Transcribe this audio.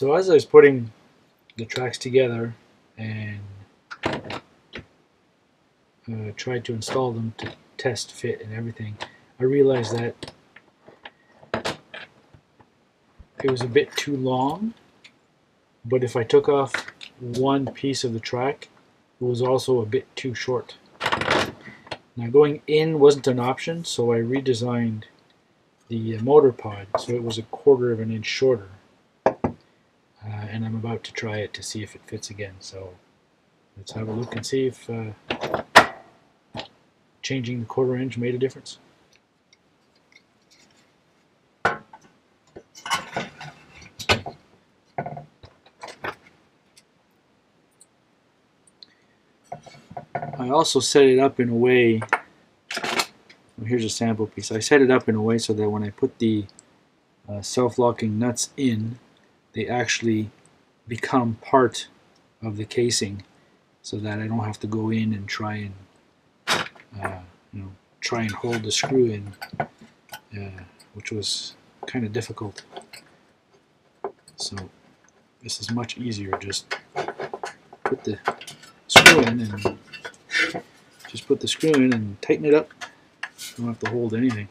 So as I was putting the tracks together and tried to install them to test fit and everything, I realized that it was a bit too long, but if I took off one piece of the track, it was also a bit too short. Now going in wasn't an option, so I redesigned the motor pod so it was 1/4 of an inch shorter. And I'm about to try it to see if it fits again. So let's have a look and see if changing the 1/4 inch made a difference. I also set it up in a way, well, here's a sample piece. I set it up in a way so that when I put the self-locking nuts in, they actually become part of the casing, so that I don't have to go in and try and hold the screw in, which was kind of difficult. So this is much easier. Just put the screw in and tighten it up. Don't have to hold anything.